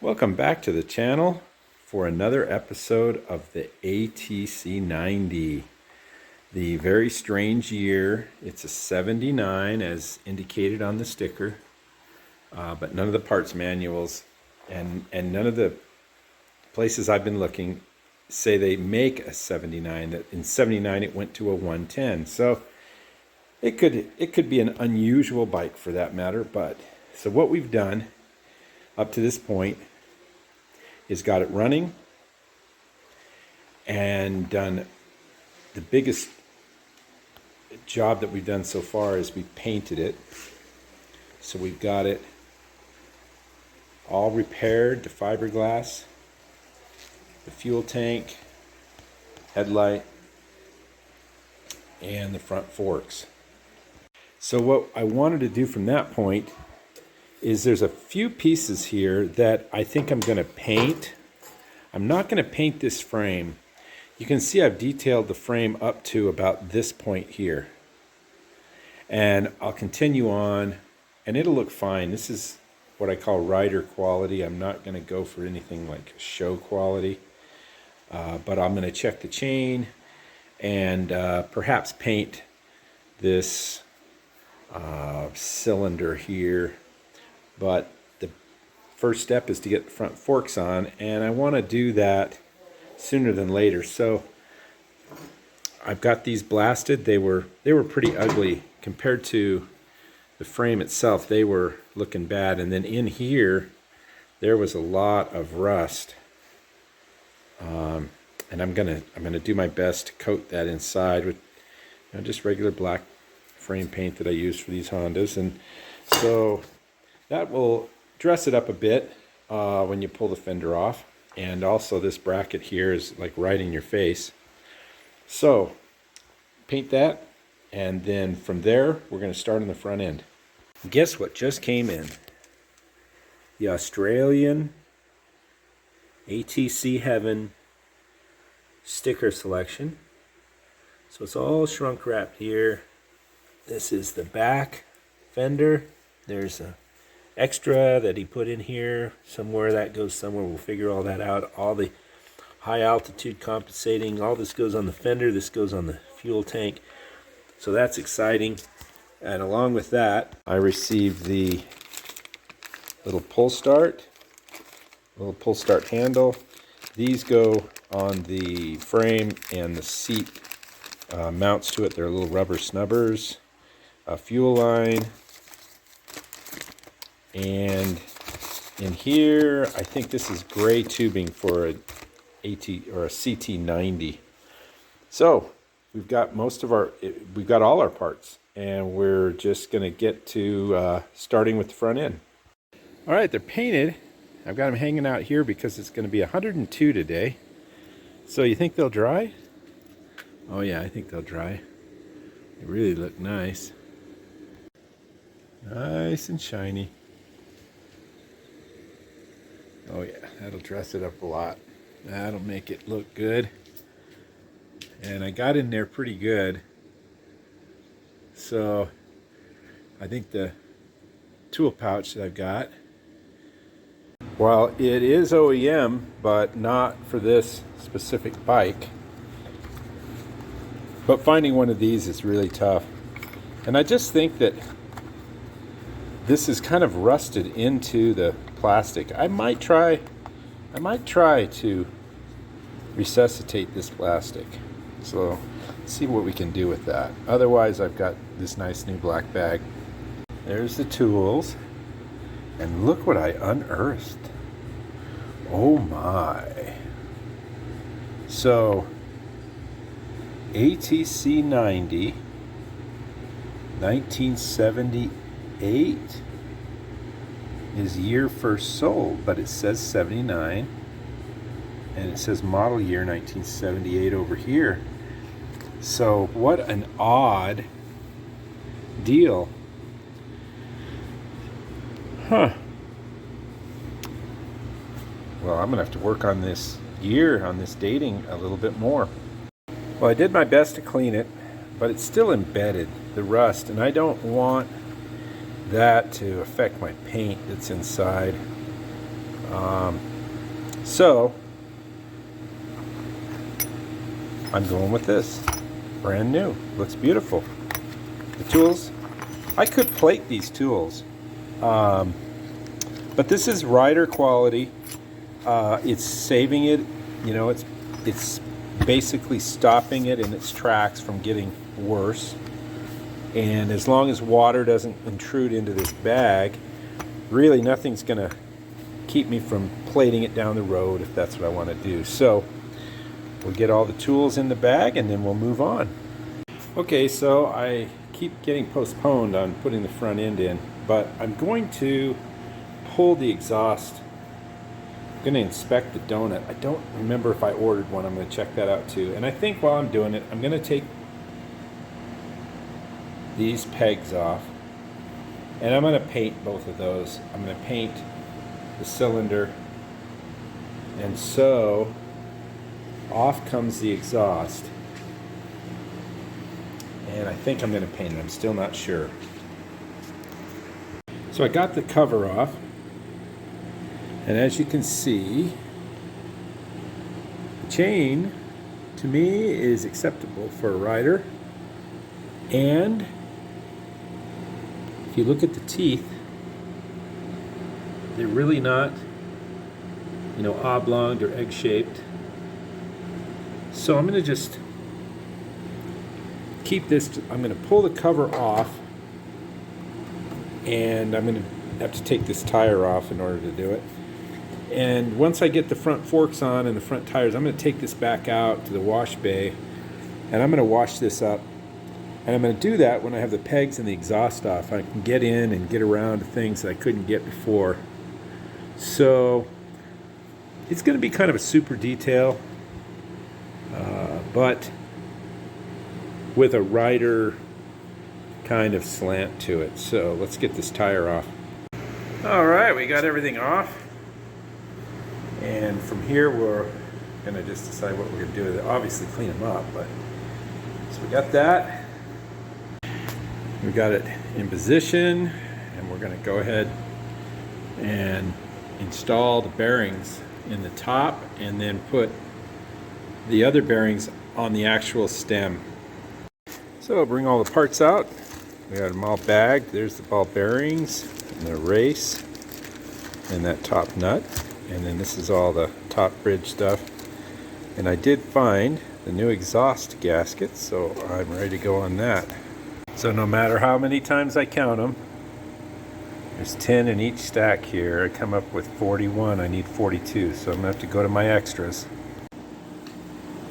Welcome back to the channel for another episode of the ATC90. The very strange year. It's a 79 as indicated on the sticker, but none of the parts manuals and none of the places I've been looking say they make a 79. That in 79 it went to a 110. So it could be an unusual bike for that matter. But so what we've done up to this point is got it running and done the biggest job that we've done so far is we painted it. So we've got it all repaired to fiberglass, the fuel tank, headlight, and the front forks. So what I wanted to do from that point is there's a few pieces here that I think I'm going to paint. I'm not going to paint this frame. You can see I've detailed the frame up to about this point here. And I'll continue on and it'll look fine. This is what I call rider quality. I'm not going to go for anything like show quality. But I'm going to check the chain and perhaps paint this cylinder here. But the first step is to get the front forks on, and I want to do that sooner than later. So I've got these blasted. They were pretty ugly compared to the frame itself. They were looking bad, and then in here there was a lot of rust. And I'm gonna do my best to coat that inside with just regular black frame paint that I use for these Hondas, and so that will dress it up a bit when you pull the fender off. And also this bracket here is like right in your face. So paint that, and then from there we're going to start on the front end. Guess what just came in? The Australian ATC Heaven sticker selection. So it's all shrunk wrapped here. This is the back fender. There's a extra that he put in here somewhere. That goes somewhere. We'll figure all that out. All the high altitude compensating, all this goes on the fender. This goes on the fuel tank. So that's exciting. And along with that, I received the little pull start handle. These go on the frame, and the seat mounts to it. They're little rubber snubbers. A fuel line. And in here, I think this is gray tubing for a CT90. So we've got all our parts, and we're just going to get to starting with the front end. All right, they're painted. I've got them hanging out here because it's going to be 102 today. So you think they'll dry? Oh yeah, I think they'll dry. They really look nice. Nice and shiny. Oh yeah, that'll dress it up a lot. That'll make it look good. And I got in there pretty good. So I think the tool pouch that I've got, well, it is OEM, but not for this specific bike. But finding one of these is really tough. And I just think that this is kind of rusted into the plastic. I might try to resuscitate this plastic. So see what we can do with that. Otherwise, I've got this nice new black bag. There's the tools. And look what I unearthed. Oh my. So ATC90 1978 is year first sold, but it says 79, and it says model year 1978 over here. So what an odd deal. Huh. Well, I'm gonna have to work on this year, on this dating a little bit more. Well, I did my best to clean it, but it's still embedded, the rust, and I don't want that to affect my paint that's inside. So I'm going with this. Brand new. Looks beautiful. The tools, I could plate these tools, but this is rider quality. It's saving it, you know, it's basically stopping it in its tracks from getting worse. And as long as water doesn't intrude into this bag, really nothing's going to keep me from plating it down the road if that's what I want to do. So we'll get all the tools in the bag and then we'll move on. Okay, so I keep getting postponed on putting the front end in, but I'm going to pull the exhaust. I'm going to inspect the donut. I don't remember if I ordered one. I'm going to check that out too. And I think while I'm doing it, I'm going to take these pegs off and I'm going to paint both of those. I'm going to paint the cylinder, and so off comes the exhaust. And I think I'm going to paint it. I'm still not sure. So I got the cover off, and as you can see, the chain to me is acceptable for a rider. And if you look at the teeth, they're really not, you know, oblong or egg-shaped. So I'm going to just keep this. I'm going to pull the cover off, and I'm going to have to take this tire off in order to do it. And once I get the front forks on and the front tires, I'm going to take this back out to the wash bay, and I'm going to wash this up. And I'm going to do that when I have the pegs and the exhaust off. I can get in and get around to things that I couldn't get before. So it's going to be kind of a super detail, but with a rider kind of slant to it. So let's get this tire off. All right, we got everything off. And from here, we're going to just decide what we're going to do with it. Obviously clean them up, but so we got that. We got it in position, and we're going to go ahead and install the bearings in the top and then put the other bearings on the actual stem. So I'll bring all the parts out. We got them all bagged. There's the ball bearings and the race and that top nut, and then this is all the top bridge stuff. And I did find the new exhaust gasket, so I'm ready to go on that. So no matter how many times I count them, there's 10 in each stack here. I come up with 41. I need 42, so I'm gonna have to go to my extras.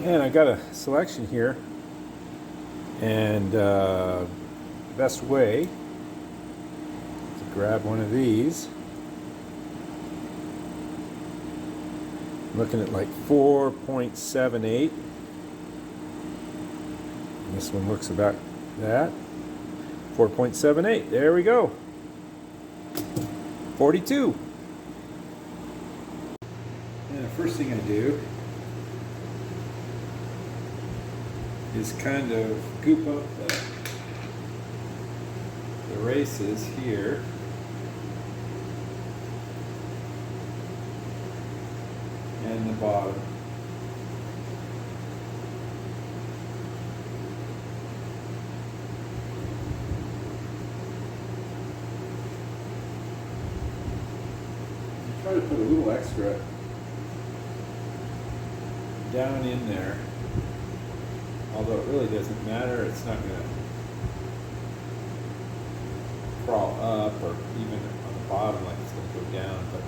And I got a selection here, and best way to grab one of these. I'm looking at like 4.78. This one looks about that. 4.78. There we go. 42. And the first thing I do is kind of goop up the races here. And the bottom. Try to put a little extra down in there, although it really doesn't matter. It's not going to crawl up or even on the bottom like it's going to go down, but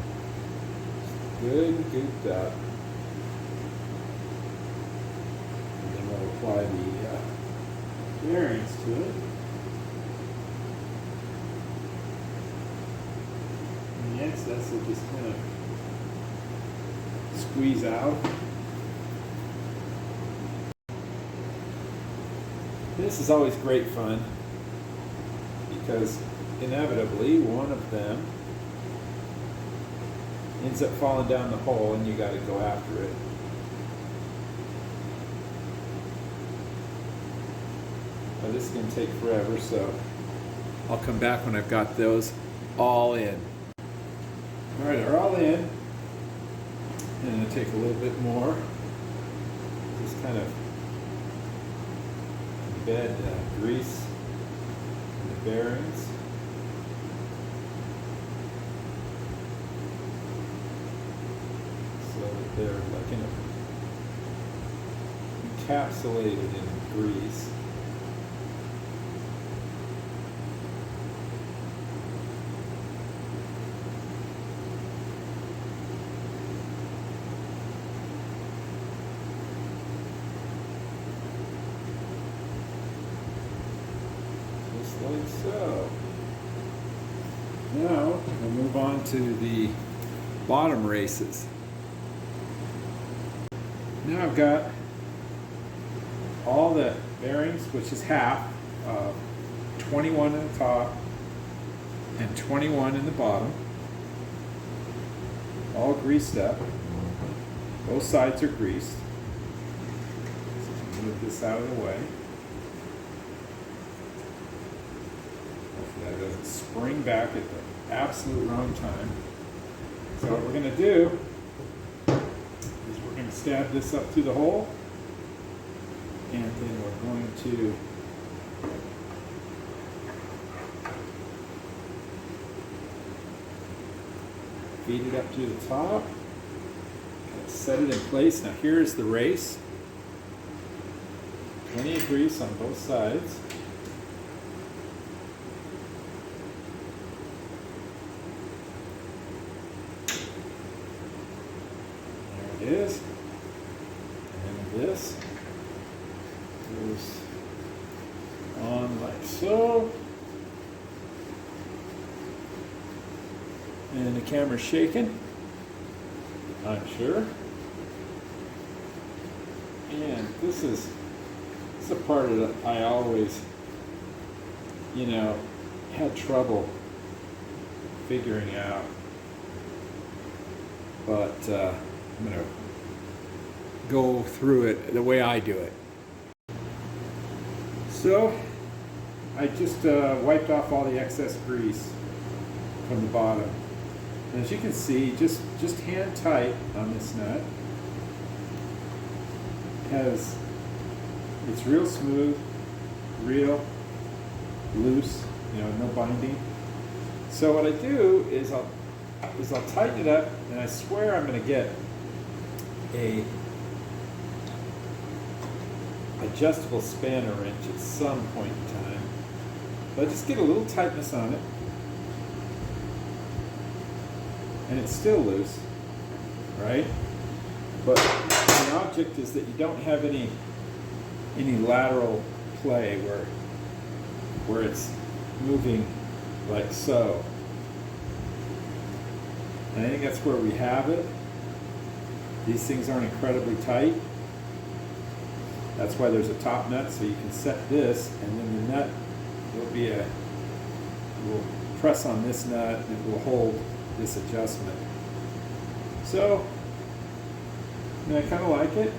it's good and gooped up. And then we'll apply the bearings to it. The excess will just kind of squeeze out. This is always great fun because inevitably one of them ends up falling down the hole and you got to go after it. Now this is going to take forever, so I'll come back when I've got those all in. Alright, they're all in. to take a little bit more, just kind of embed grease in the bearings. So that they're like encapsulated in grease. Like so. Now we'll move on to the bottom races. Now I've got all the bearings, which is half, 21 in the top and 21 in the bottom, all greased up. Both sides are greased. So move this out of the way. That doesn't spring back at the absolute wrong time. So what we're going to do is we're going to stab this up through the hole, and then we're going to feed it up to the top, set it in place. Now here's the race. Plenty of grease on both sides. Is, and this goes on like so, and the camera's shaking, I'm sure, and this is a part of it I always, had trouble figuring out, but I'm going to go through it the way I do it. So I just wiped off all the excess grease from the bottom. And as you can see, just hand tight on this nut. It's real smooth, real loose, no binding. So what I do is I'll tighten it up, and I swear I'm going to get a adjustable spanner wrench at some point in time, but I just get a little tightness on it, and it's still loose, right? But the object is that you don't have any lateral play where it's moving like so, and I think that's where we have it. These things aren't incredibly tight. That's why there's a top nut, so you can set this, and then the nut will press on this nut, and it will hold this adjustment. So, I kind of like it.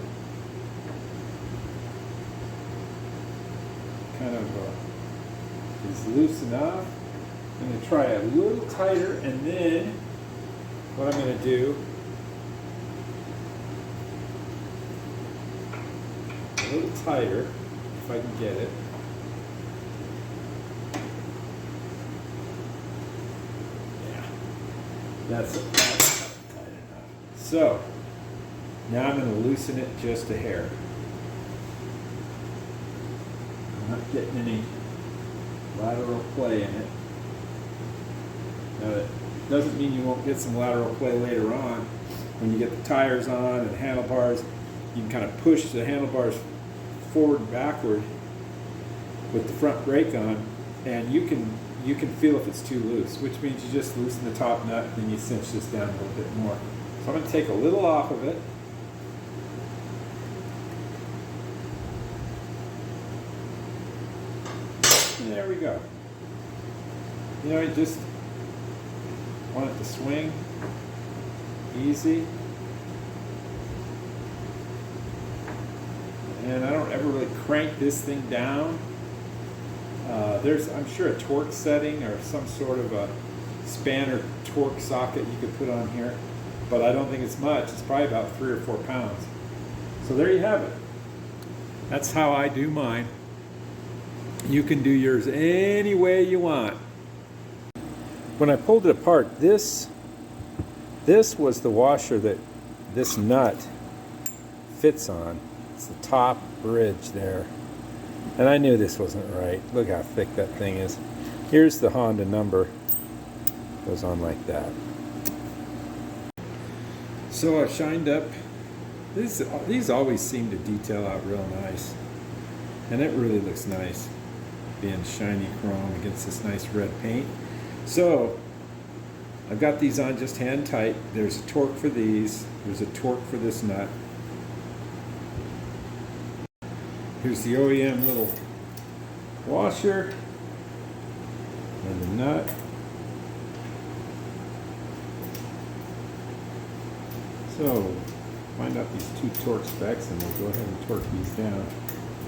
Kind of is loose enough. I'm going to try a little tighter, and then what I'm going to do, a little tighter, if I can get it. Yeah, that's tight enough. So, now I'm going to loosen it just a hair. I'm not getting any lateral play in it. Now, that doesn't mean you won't get some lateral play later on. When you get the tires on and the handlebars, you can kind of push the handlebars forward and backward with the front brake on, and you can feel if it's too loose, which means you just loosen the top nut and then you cinch this down a little bit more. So I'm going to take a little off of it. And there we go. You just want it to swing easy. And I don't ever really crank this thing down. There's, I'm sure, a torque setting or some sort of a spanner torque socket you could put on here. but I don't think it's much. It's probably about 3 or 4 pounds. So there you have it. That's how I do mine. You can do yours any way you want. When I pulled it apart, this was the washer that this nut fits on. It's the top bridge there. And I knew this wasn't right. Look how thick that thing is. Here's the Honda number. Goes on like that. So I shined up. These always seem to detail out real nice. And it really looks nice, being shiny chrome against this nice red paint. So I've got these on just hand tight. There's a torque for these. There's a torque for this nut. Here's the OEM little washer and the nut. So find out these 2 torque specs and we'll go ahead and torque these down.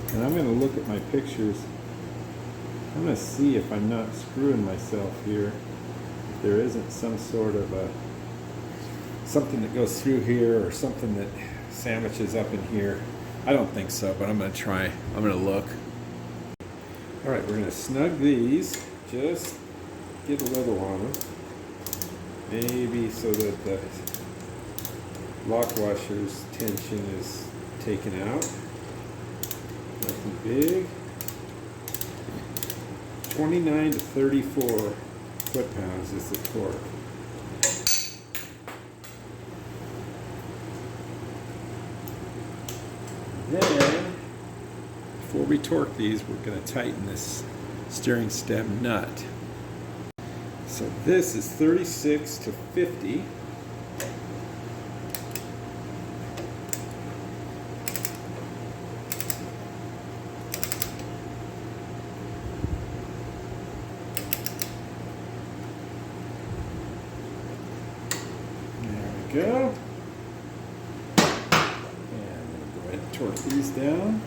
And I'm going to look at my pictures. I'm going to see if I'm not screwing myself here. If there isn't some sort of something that goes through here or something that sandwiches up in here. I don't think so, but I'm going to try. I'm going to look. All right, we're going to snug these. Just get a little on them. Maybe so that the lock washer's tension is taken out. Nothing big. 29 to 34 foot-pounds is the torque. Then, before we torque these, we're going to tighten this steering stem nut. So this is 36 to 50. There we go. Torque these down.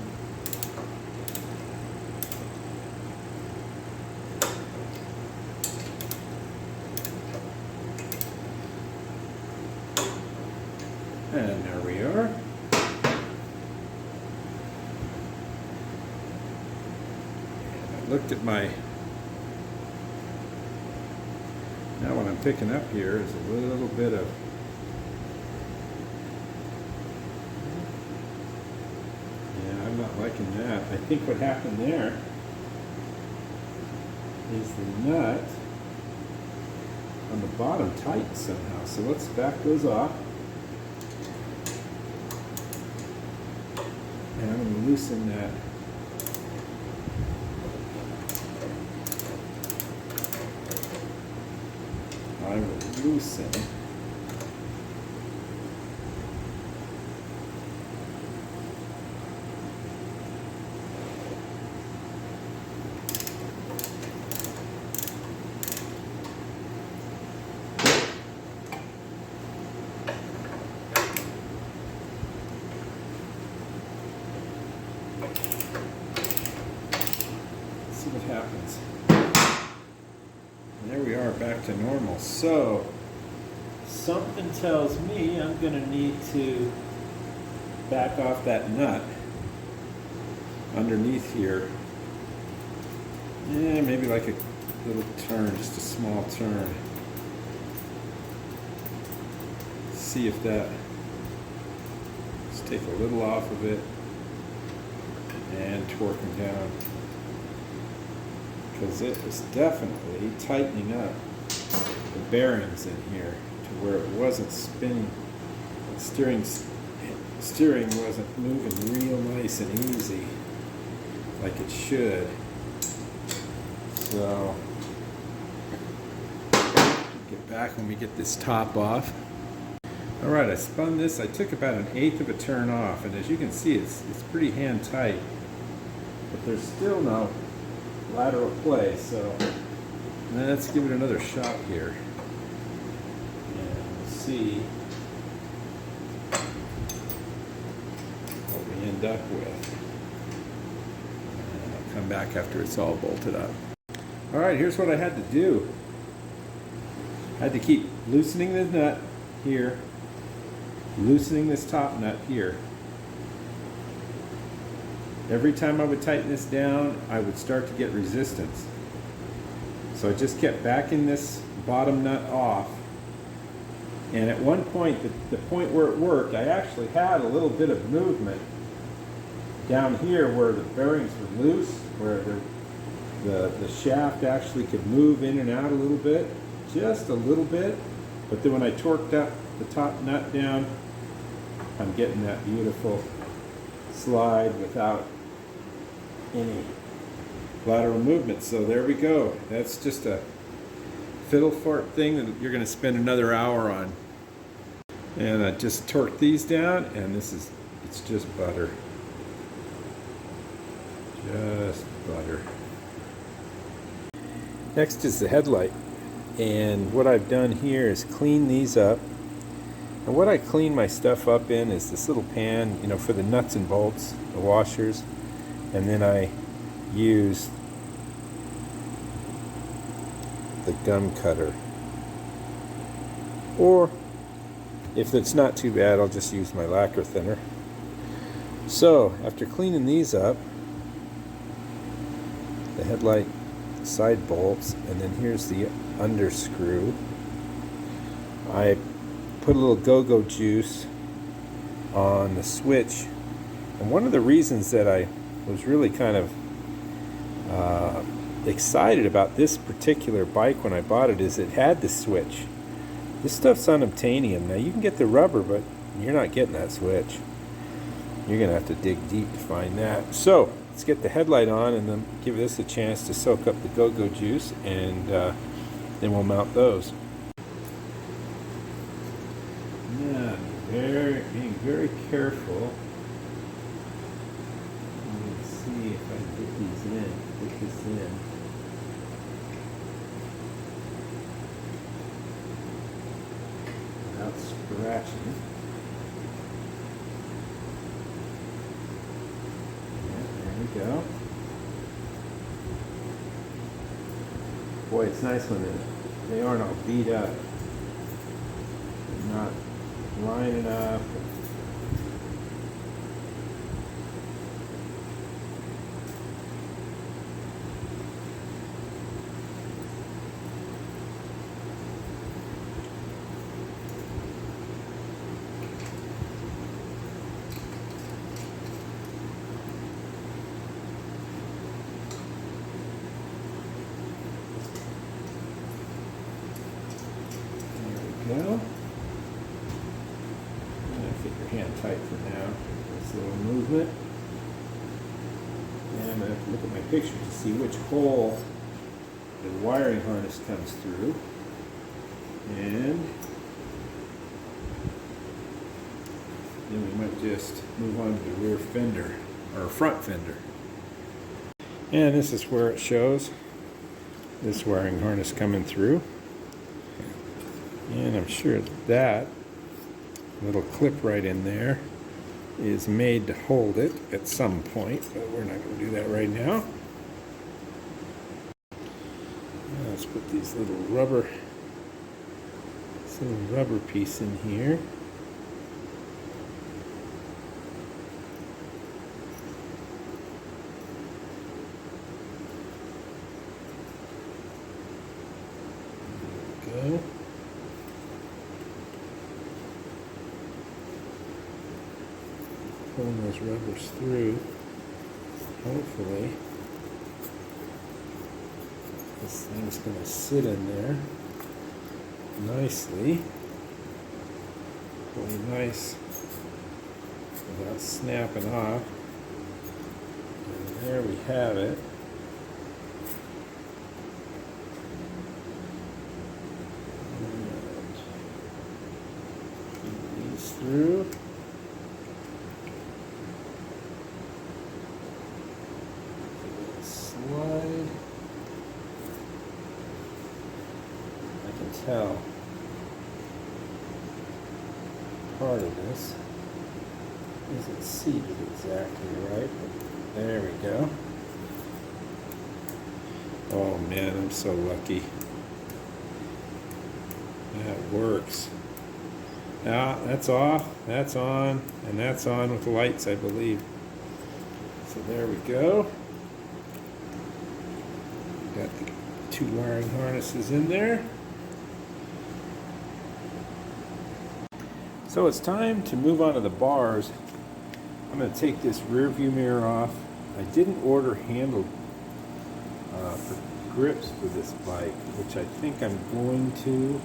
And there we are. And I looked at my, now what I'm picking up here is a little bit of not liking that. I think what happened there is the nut on the bottom tightened somehow. So let's back those off. And I'm going to loosen that. I will loosen what happens. And there we are, back to normal. So something tells me I'm going to need to back off that nut underneath here. Yeah, maybe like a little turn, just a small turn. See if that, just take a little off of it and torque them down. Because it was definitely tightening up the bearings in here to where it wasn't spinning. The steering wasn't moving real nice and easy like it should. So get back when we get this top off. All right, I spun this. I took about 1/8 of a turn off, and as you can see, it's pretty hand tight. But there's still no lateral play, so let's give it another shot here and see what we end up with. And I'll come back after it's all bolted up. All right, here's what I had to do. I had to keep loosening the nut here loosening this top nut here. Every time I would tighten this down, I would start to get resistance. So I just kept backing this bottom nut off. And at one point, the point where it worked, I actually had a little bit of movement down here where the bearings were loose, where the shaft actually could move in and out a little bit, just a little bit. But then when I torqued up the top nut down, I'm getting that beautiful slide without any lateral movement. So there we go. That's just a fiddle fart thing that you're going to spend another hour on. And I just torqued these down, and it's just butter. Just butter. Next is the headlight. And what I've done here is clean these up. And what I clean my stuff up in is this little pan, you know, for the nuts and bolts, the washers. And then I use the gum cutter. Or if it's not too bad, I'll just use my lacquer thinner. So after cleaning these up, the headlight side bolts, and then here's the under screw, I put a little go-go juice on the switch. And one of the reasons that I was really kind of excited about this particular bike when I bought it is it had the switch. This stuff's unobtainium. Now you can get the rubber, but you're not getting that switch. You're gonna have to dig deep to find that. So let's get the headlight on and then give this a chance to soak up the go-go juice, and then we'll mount those. Now, being very careful. Let's see if I can get these in. Get this in. Without scratching. Yeah, there we go. Boy, it's nice when they aren't all beat up. They're not lining up. Go. Get your hand tight for now. This little movement. And I'm going to have to look at my picture to see which hole the wiring harness comes through. And then we might just move on to the rear fender, or front fender. And this is where it shows this wiring harness coming through. And I'm sure that little clip right in there is made to hold it at some point, but we're not going to do that right now. Now let's put this little rubber piece in here. There we go. Pulling those rubbers through, hopefully this thing's going to sit in there nicely, really nice without snapping off. And there we have it. Feed these through. Slide. I can tell part of this isn't seated exactly right, but there we go. Oh man, I'm so lucky. That works. That's off, that's on, and that's on with the lights, I believe. So there we go. Got the two wiring harnesses in there. So it's time to move on to the bars. I'm going to take this rear view mirror off. I didn't order handle for grips for this bike, which I think I'm going to.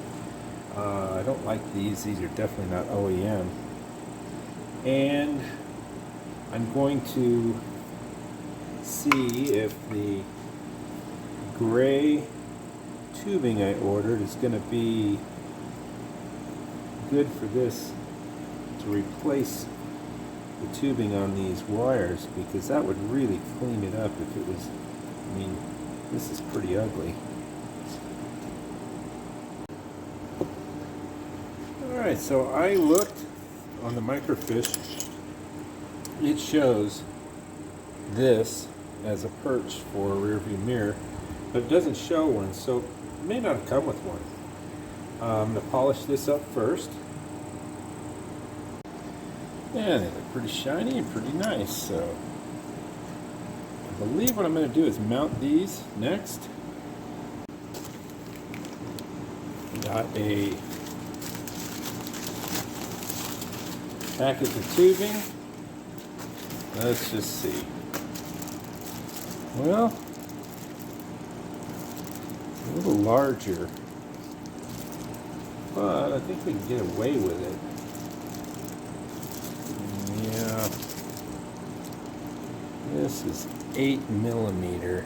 I don't like these. These are definitely not OEM. And I'm going to see if the gray tubing I ordered is going to be good for this to replace the tubing on these wires, because that would really clean it up if it was, I mean, this is pretty ugly. Alright, so I looked on the microfiche. It shows this as a perch for a rear view mirror, but it doesn't show one, so it may not have come with one. I'm going to polish this up first. Yeah, they look pretty shiny and pretty nice, so I believe what I'm going to do is mount these next. Got a package of tubing. Let's just see. Well, a little larger, but I think we can get away with it. Yeah, this is 8mm,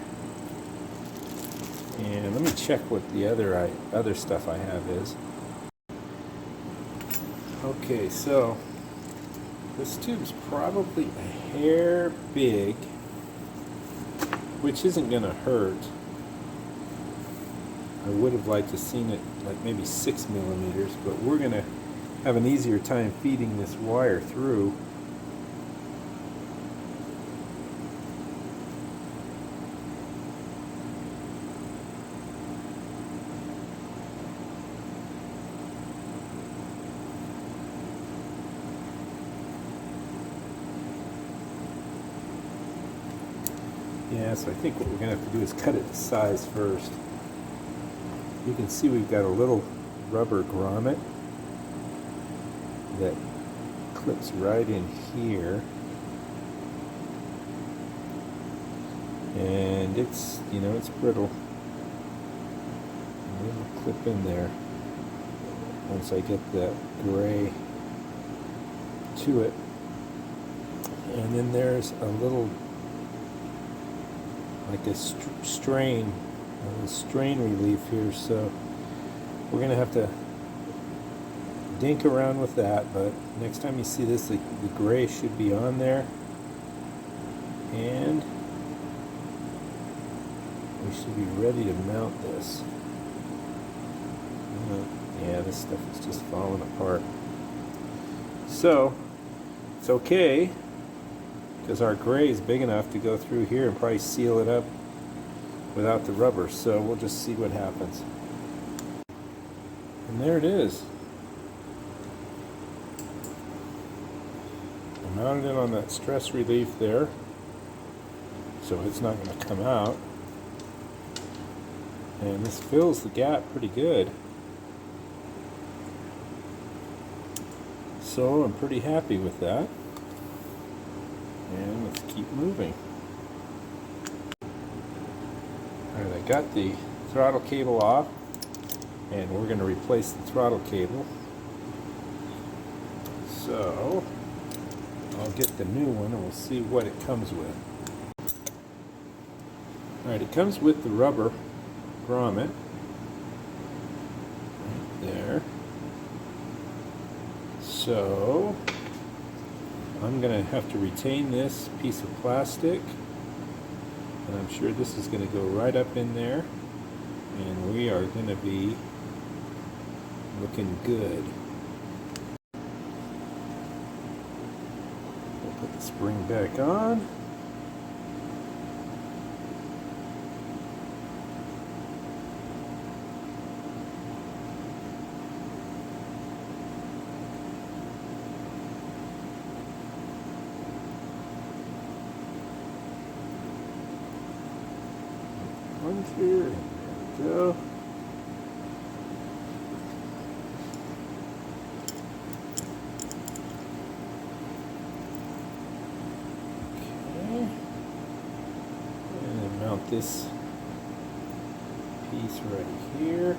and let me check what the other stuff I have is. Okay, so this tube's probably a hair big, which isn't going to hurt. I would have liked to seen it like maybe 6mm, but we're going to have an easier time feeding this wire through. Yeah, so I think what we're going to have to do is cut it to size first. You can see we've got a little rubber grommet that clips right in here. And it's, you know, it's brittle. And it'll clip in there once I get the gray to it. And then there's a little, like a strain relief here, so we're going to have to dink around with that, but next time you see this, the gray should be on there, and we should be ready to mount this. Yeah, this stuff is just falling apart. So it's okay, because our gray is big enough to go through here and probably seal it up without the rubber, so we'll just see what happens. And there it is. I mounted it on that stress relief there, so it's not going to come out. And this fills the gap pretty good. So I'm pretty happy with that. And let's keep moving. Alright, I got the throttle cable off, and we're going to replace the throttle cable. So I'll get the new one and we'll see what it comes with. Alright, it comes with the rubber grommet right there. So I'm going to have to retain this piece of plastic, and I'm sure this is going to go right up in there, and we are going to be looking good. We'll put the spring back on. here. There we go. Okay. And then mount this piece right here.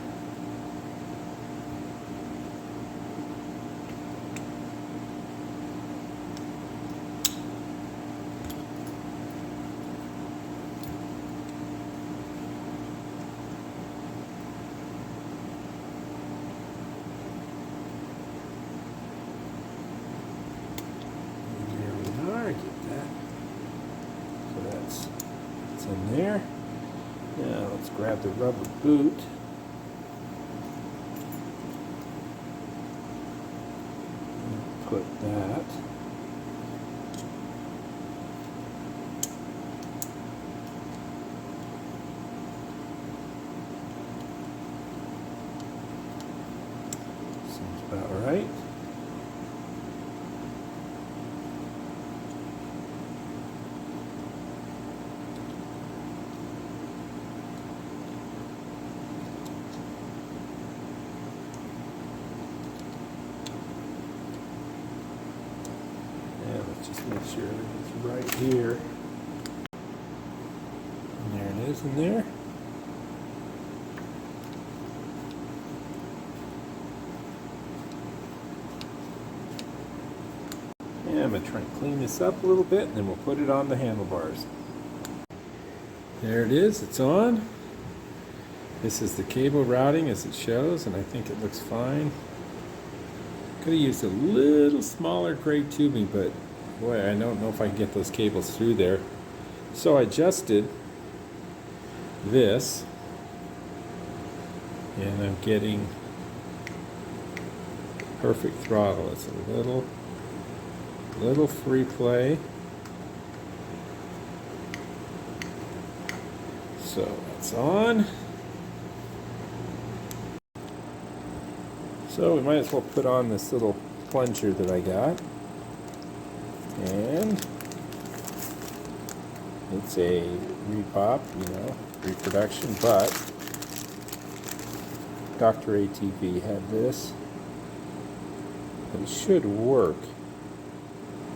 In there. Now let's grab the rubber boot. And put that. Seems about right. Just make sure it's right here. And there it is in there. And I'm going to try and clean this up a little bit, and then we'll put it on the handlebars. There it is, it's on. This is the cable routing as it shows, and I think it looks fine. Could have used a little smaller grade tubing, but boy, I don't know if I can get those cables through there. So I adjusted this, and I'm getting perfect throttle. It's a little free play. So it's on. So we might as well put on this little plunger that I got. And it's a repop, reproduction, but Dr. ATV had this. It should work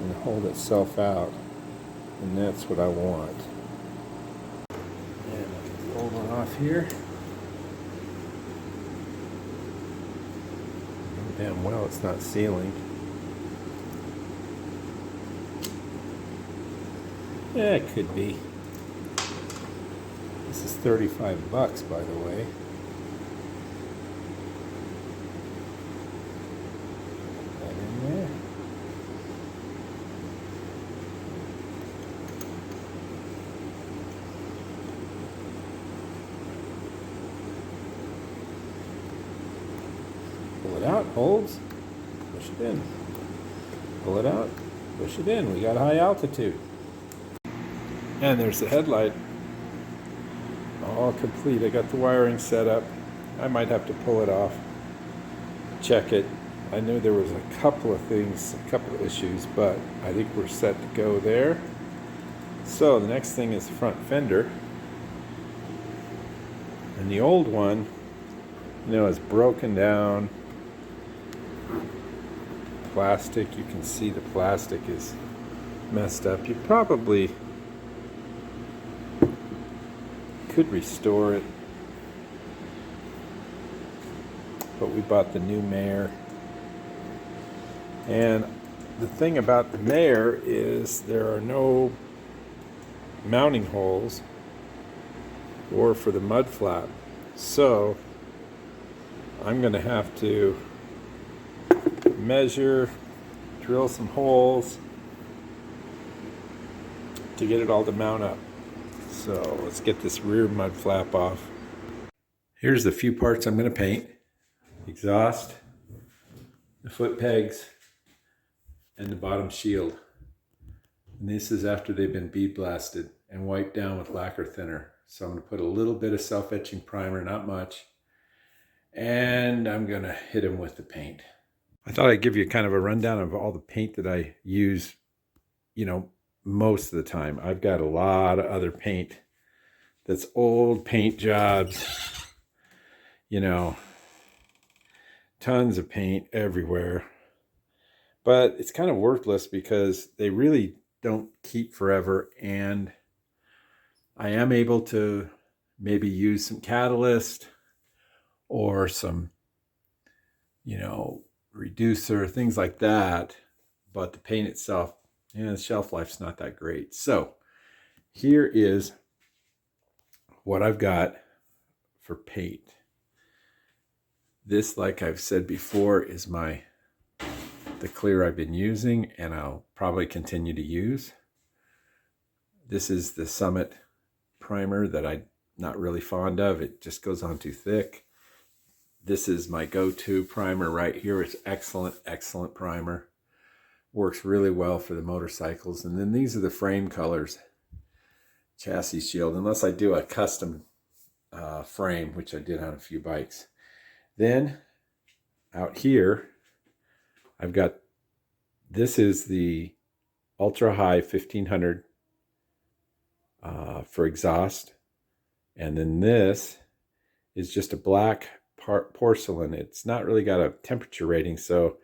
and hold itself out, and that's what I want. And I'll get the old one off here. Damn well it's not sealing. Yeah, it could be. This is $35, by the way. Put that in there. Pull it out, holds, push it in. Pull it out, push it in. We got high altitude. And there's the headlight, all complete. I got the wiring set up. I might have to pull it off, check it. I knew there was a couple of things, a couple of issues, but I think we're set to go there. So the next thing is the front fender. And the old one, is broken down. Plastic, you can see the plastic is messed up. You probably could restore it, but we bought the new Mayor. And the thing about the Mayor is there are no mounting holes or for the mud flap, so I'm going to have to measure, drill some holes to get it all to mount up. So let's get this rear mud flap off. Here's the few parts I'm going to paint. Exhaust, the foot pegs, and the bottom shield. And this is after they've been bead blasted and wiped down with lacquer thinner. So I'm going to put a little bit of self-etching primer, not much, and I'm going to hit them with the paint. I thought I'd give you kind of a rundown of all the paint that I use, most of the time. I've got a lot of other paint that's old paint jobs, you know, tons of paint everywhere. But it's kind of worthless because they really don't keep forever, and I am able to maybe use some catalyst or some, you know, reducer, things like that. But the paint itself, the shelf life's not that great. So here is what I've got for paint. This, like I've said before, is the clear I've been using, and I'll probably continue to use. This is the Summit primer that I'm not really fond of. It just goes on too thick. This is my go-to primer right here. It's excellent, excellent primer. Works really well for the motorcycles. And then these are the frame colors. Chassis shield, unless I do a custom frame, which I did on a few bikes. Then out here, I've got, this is the ultra high 1500 for exhaust. And then this is just a black porcelain. It's not really got a temperature rating, so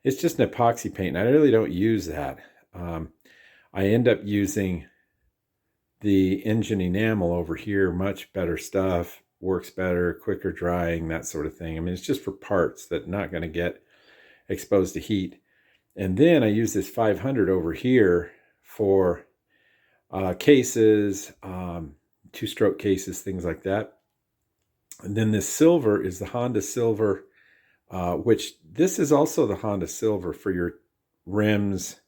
it's just an epoxy paint. And I really don't use that. I end up using the engine enamel over here, much better stuff, works better, quicker drying, that sort of thing. I mean, it's just for parts that are not going to get exposed to heat. And then I use this 500 over here for cases, two-stroke cases, things like that. And then this silver is the Honda Silver, which this is also the Honda Silver for your rims,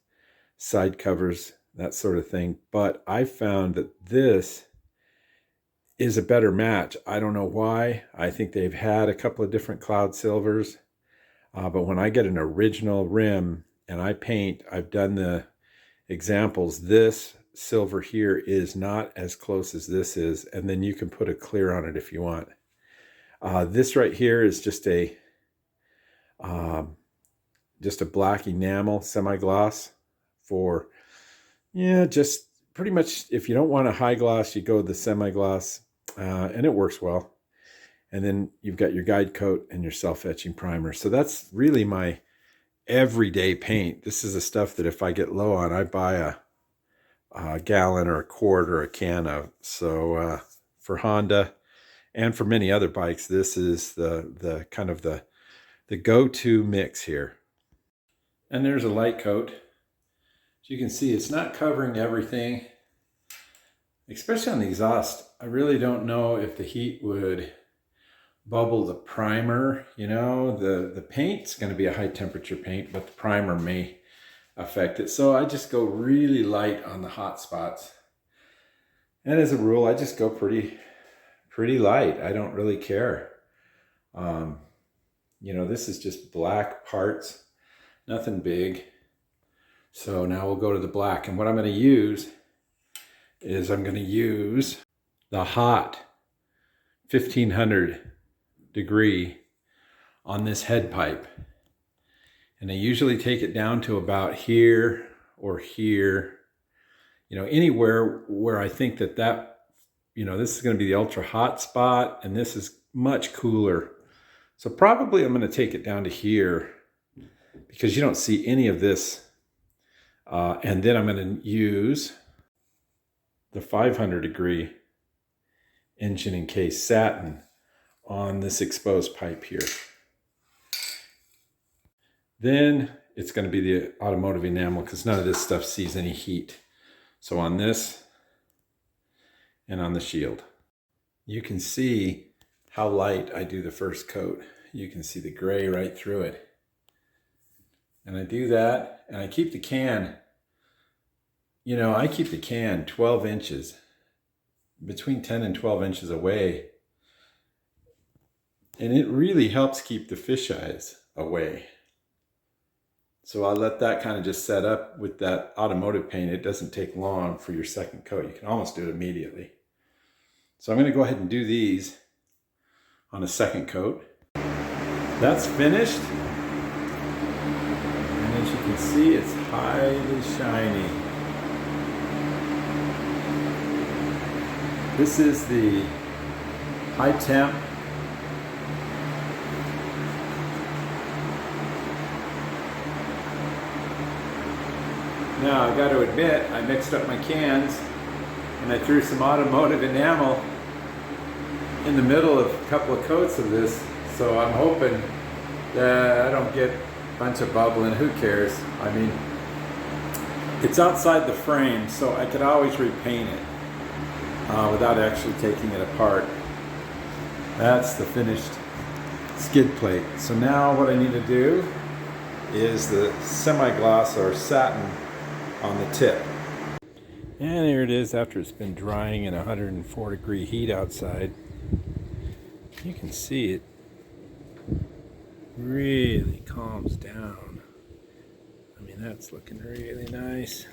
side covers, that sort of thing. But I found that this is a better match. I don't know why. I think they've had a couple of different cloud silvers. But when I get an original rim and I paint, I've done the examples. This silver here is not as close as this is. And then you can put a clear on it if you want. This right here is just a black enamel semi-gloss for, just pretty much if you don't want a high gloss, you go with the semi-gloss, and it works well. And then you've got your guide coat and your self-etching primer. So that's really my everyday paint. This is the stuff that if I get low on, I buy a gallon or a quart or a can of. So for Honda and for many other bikes, this is the kind of the go-to mix here. And there's a light coat. As you can see, it's not covering everything, especially on the exhaust. I really don't know if the heat would bubble the primer. The paint's going to be a high temperature paint, but the primer may affect it. So I just go really light on the hot spots. And as a rule, I just go pretty light. I don't really care. This is just black parts, nothing big. So now we'll go to the black. And what I'm going to use is I'm going to use the hot 1500 degree on this head pipe. And I usually take it down to about here or here, anywhere where I think that this is going to be the ultra hot spot and this is much cooler. So probably I'm going to take it down to here because you don't see any of this. And then I'm going to use the 500 degree engine encased satin on this exposed pipe here. Then it's going to be the automotive enamel because none of this stuff sees any heat. So on this and on the shield, you can see how light I do the first coat. You can see the gray right through it. And I do that, and I keep the can, I keep the can 12 inches, between 10 and 12 inches away. And it really helps keep the fisheyes away. So I'll let that kind of just set up with that automotive paint. It doesn't take long for your second coat. You can almost do it immediately. So I'm going to go ahead and do these on a second coat. That's finished. And as you can see, it's highly shiny. This is the high temp Now, I got to admit, I mixed up my cans and I threw some automotive enamel in the middle of a couple of coats of this, so I'm hoping that I don't get a bunch of bubbling. Who cares? I mean, it's outside the frame, so I could always repaint it without actually taking it apart. That's the finished skid plate. So now what I need to do is the semi-gloss or satin on the tip. And there it is after it's been drying in 104-degree heat outside. You can see it really calms down. I mean, that's looking really nice.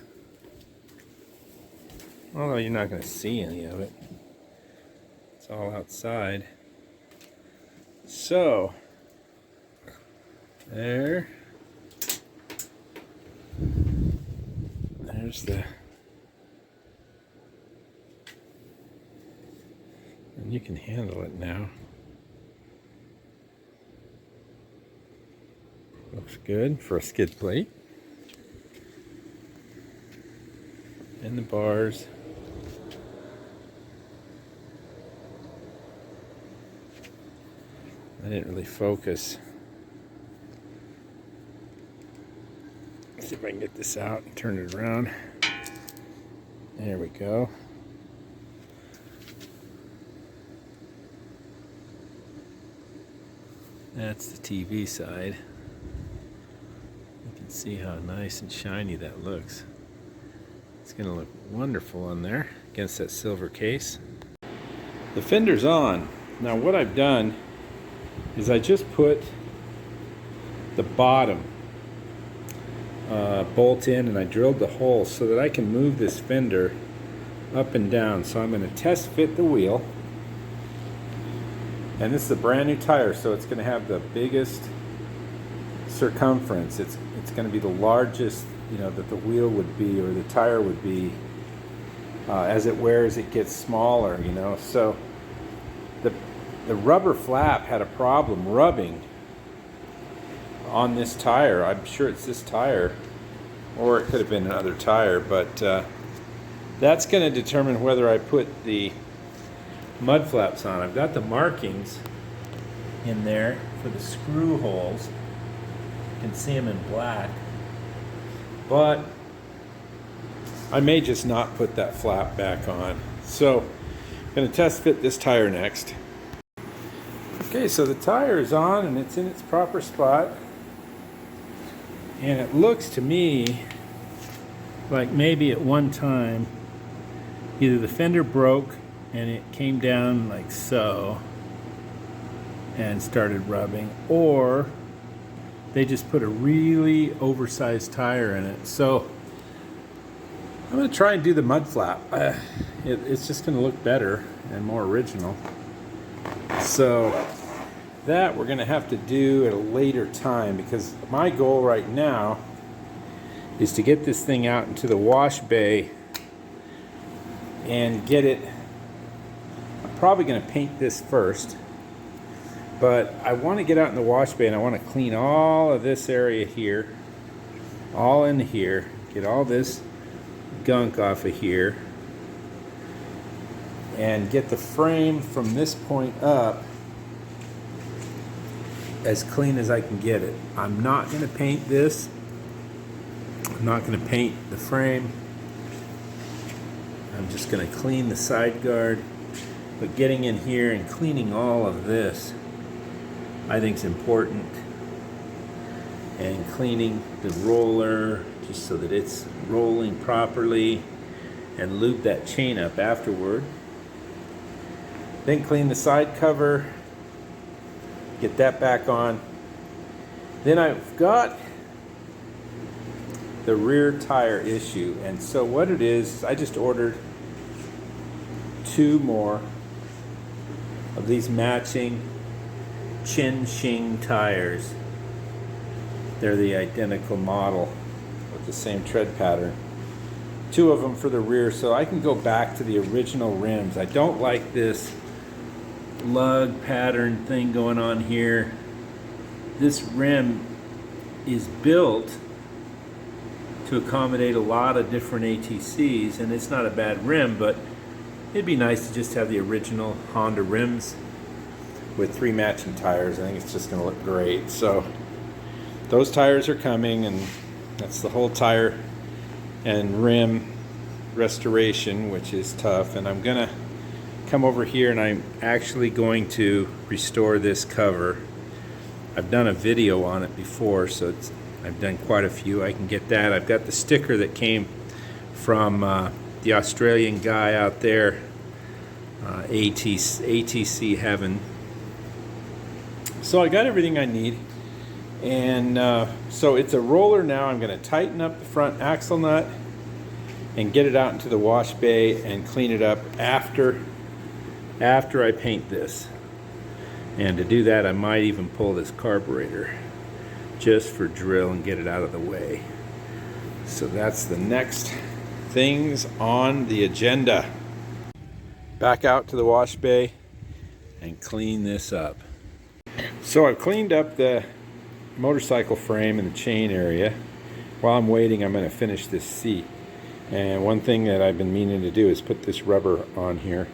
Although you're not going to see any of it. It's all outside. So, there's the, and you can handle it now. Looks good for a skid plate. And the bars. I didn't really focus. Let's see if I can get this out and turn it around. There we go. That's the TV side. You can see how nice and shiny that looks. It's going to look wonderful on there against that silver case. The fender's on. Now what I've done is I just put the bottom bolt in, and I drilled the hole so that I can move this fender up and down. So I'm going to test fit the wheel, and this is a brand new tire, so it's going to have the biggest circumference. It's going to be the largest, you know, that the wheel would be, or the tire would be. As it wears, it gets smaller, you know. So the rubber flap had a problem rubbing on this tire. I'm sure it's this tire, or it could have been another tire, but that's going to determine whether I put the mud flaps on. I've got the markings in there for the screw holes. You can see them in black, but I may just not put that flap back on. So I'm going to test fit this tire next. Okay, so the tire is on and it's in its proper spot. And it looks to me like maybe at one time either the fender broke and it came down like so and started rubbing, or they just put a really oversized tire in it. So I'm going to try and do the mud flap. It's just going to look better and more original. So that we're going to have to do at a later time, because my goal right now is to get this thing out into the wash bay and get it. I'm probably going to paint this first, but I want to get out in the wash bay and I want to clean all of this area here, all in here, get all this gunk off of here, and get the frame from this point up as clean as I can get it. I'm not going to paint this. I'm not going to paint the frame. I'm just going to clean the side guard. But getting in here and cleaning all of this, I think is important. And cleaning the roller just so that it's rolling properly, and lube that chain up afterward. Then clean the side cover, get that back on. Then I've got the rear tire issue, and so what it is, I just ordered 2 more of these matching Chin Shing tires. They're the identical model with the same tread pattern. two of them for the rear, so I can go back to the original rims. I don't like this lug pattern thing going on here. This rim is built to accommodate a lot of different ATCs, and it's not a bad rim, but it'd be nice to just have the original Honda rims with 3 matching tires. I think it's just going to look great. So those tires are coming, and that's the whole tire and rim restoration, which is tough. And I'm going to come over here, and I'm actually going to restore this cover. I've done a video on it before, so I've done quite a few. I can get that. I've got the sticker that came from the Australian guy out there, ATC Heaven. So I got everything I need, and so it's a roller now. I'm going to tighten up the front axle nut and get it out into the wash bay and clean it up after I paint this. And to do that, I might even pull this carburetor just for drill and get it out of the way. So that's the next things on the agenda. Back out to the wash bay and clean this up. So I've cleaned up the motorcycle frame and the chain area. While I'm waiting, I'm going to finish this seat. And one thing that I've been meaning to do is put this rubber on here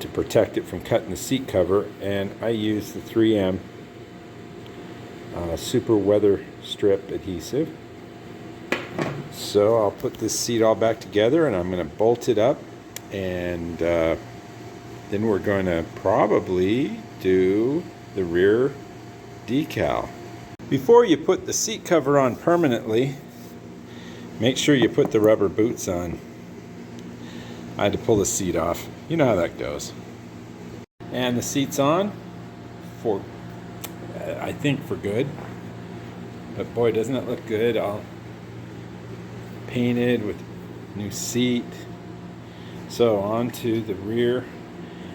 to protect it from cutting the seat cover, and I use the 3M super weather strip adhesive. So I'll put this seat all back together, and I'm going to bolt it up, and then we're going to probably do the rear decal. Before you put the seat cover on permanently, make sure you put the rubber boots on. I had to pull the seat off. You know how that goes. And the seat's on for, I think, for good. But boy, doesn't it look good. I'll paint it with new seat. So on to the rear.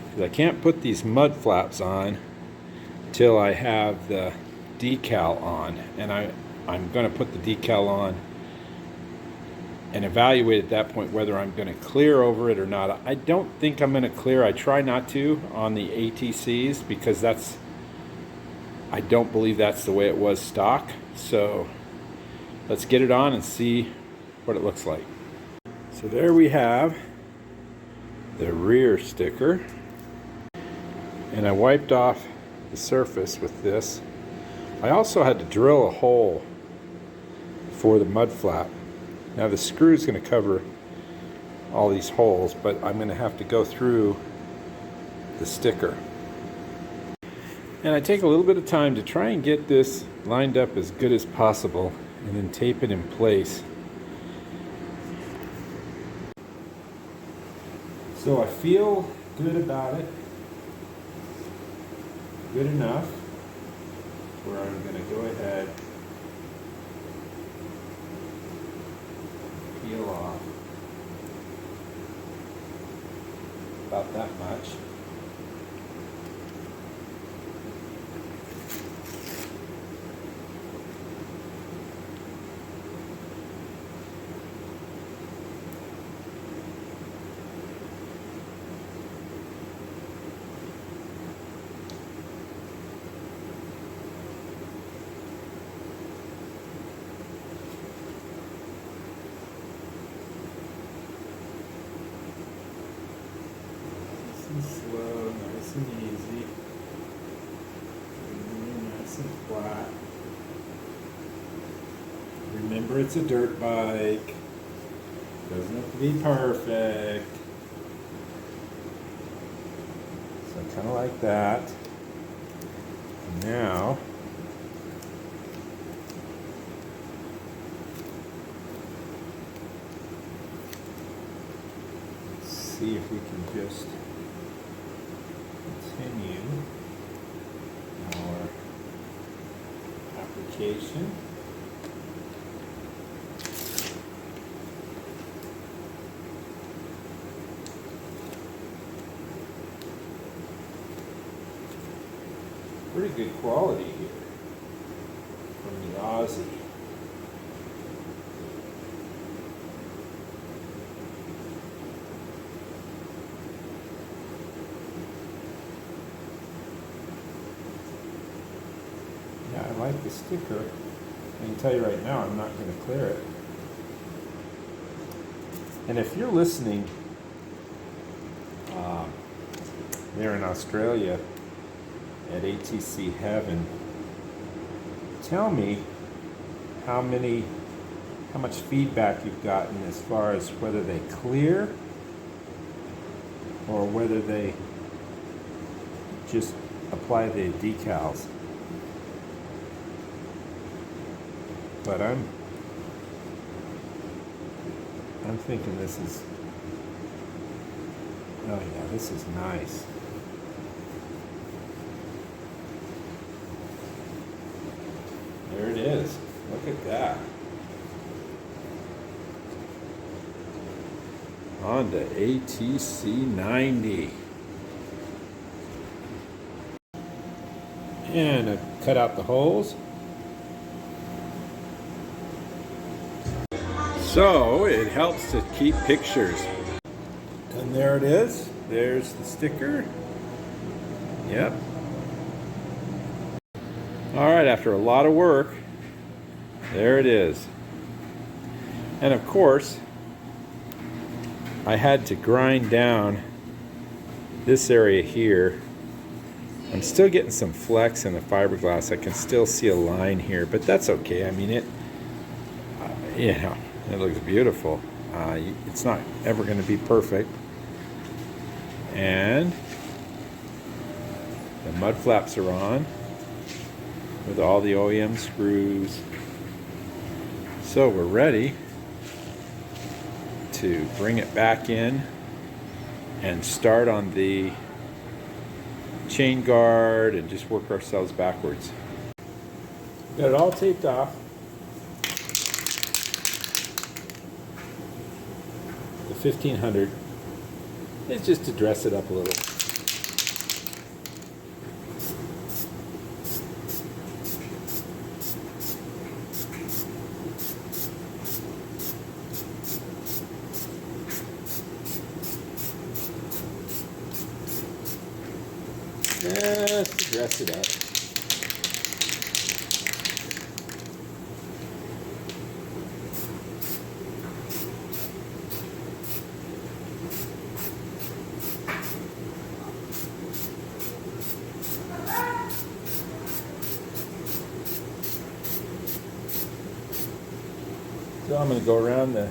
Because I can't put these mud flaps on till I have the decal on. And I'm going to put the decal on and evaluate at that point whether I'm going to clear over it or not. I don't think I'm going to clear. I try not to on the ATCs because I don't believe that's the way it was stock. So let's get it on and see what it looks like. So there we have the rear sticker, and I wiped off the surface with this. I also had to drill a hole for the mud flap. Now the screw is going to cover all these holes, but I'm going to have to go through the sticker. And I take a little bit of time to try and get this lined up as good as possible and then tape it in place. So I feel good about it. Good enough where I'm going to go ahead, peel off about that much. Slow, nice and easy, nice and flat. Remember, it's a dirt bike. Doesn't have to be perfect. So kind of like that. Now, let's see if we can just continue our application. Pretty good quality here from the Aussie. sticker. I can tell you right now, I'm not going to clear it. And if you're listening there in Australia at ATC Heaven, tell me how much feedback you've gotten as far as whether they clear or whether they just apply the decals. But I'm thinking this is, oh yeah, this is nice. There it is. Look at that. Honda ATC90. And I cut out the holes. So it helps to keep pictures. And there it is. There's the sticker. Yep. All right, after a lot of work, there it is. And of course, I had to grind down this area here. I'm still getting some flex in the fiberglass. I can still see a line here, but that's okay. I mean, it looks beautiful. It's not ever going to be perfect. And the mud flaps are on with all the OEM screws. So we're ready to bring it back in and start on the chain guard and just work ourselves backwards. Got it all taped off. The 1500 is just to dress it up a little. Just to dress it up. So I'm going to go around the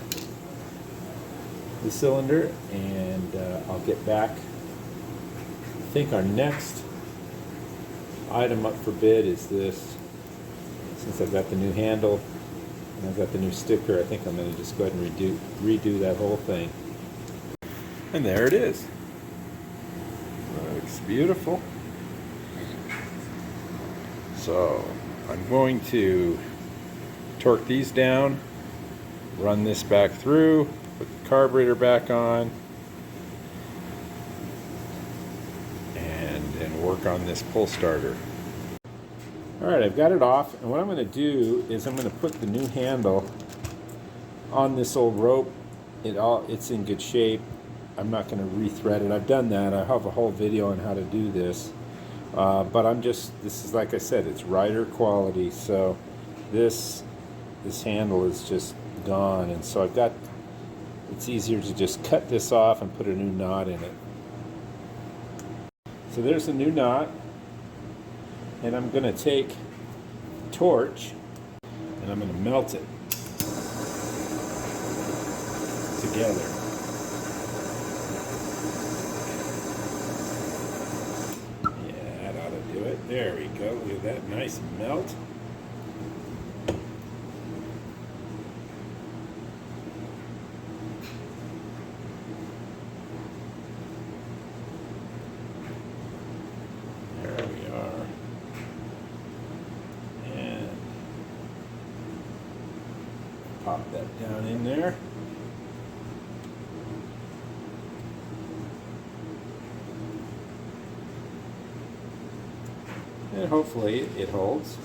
cylinder and I'll get back. I think our next item up for bid is this. Since I've got the new handle and I've got the new sticker, I think I'm going to just go ahead and redo that whole thing. And there it is. Looks beautiful. So I'm going to torque these down, run this back through, put the carburetor back on, and work on this pull starter. Alright, I've got it off, and what I'm going to do is I'm going to put the new handle on this old rope. It's in good shape. I'm not going to rethread it. I've done that. I have a whole video on how to do this. But this is, like I said, it's rider quality, so this handle is just gone, and so it's easier to just cut this off and put a new knot in it. So there's a new knot, and I'm going to take a torch and I'm going to melt it together. Yeah, that ought to do it. There we go. Look at that nice melt. Pop that down in there. And hopefully it holds.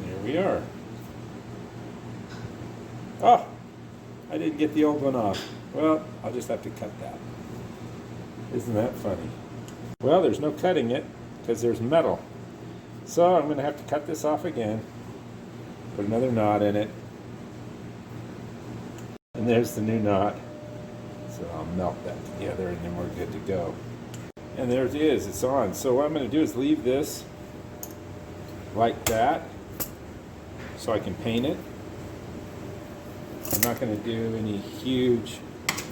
There we are. Oh, I didn't get the old one off. Well, I'll just have to cut that. Isn't that funny? Well, there's no cutting it because there's metal. So I'm going to have to cut this off again. Put another knot in it. And there's the new knot. So I'll melt that together and then we're good to go. And there it is, it's on. So what I'm going to do is leave this like that so I can paint it. I'm not going to do any huge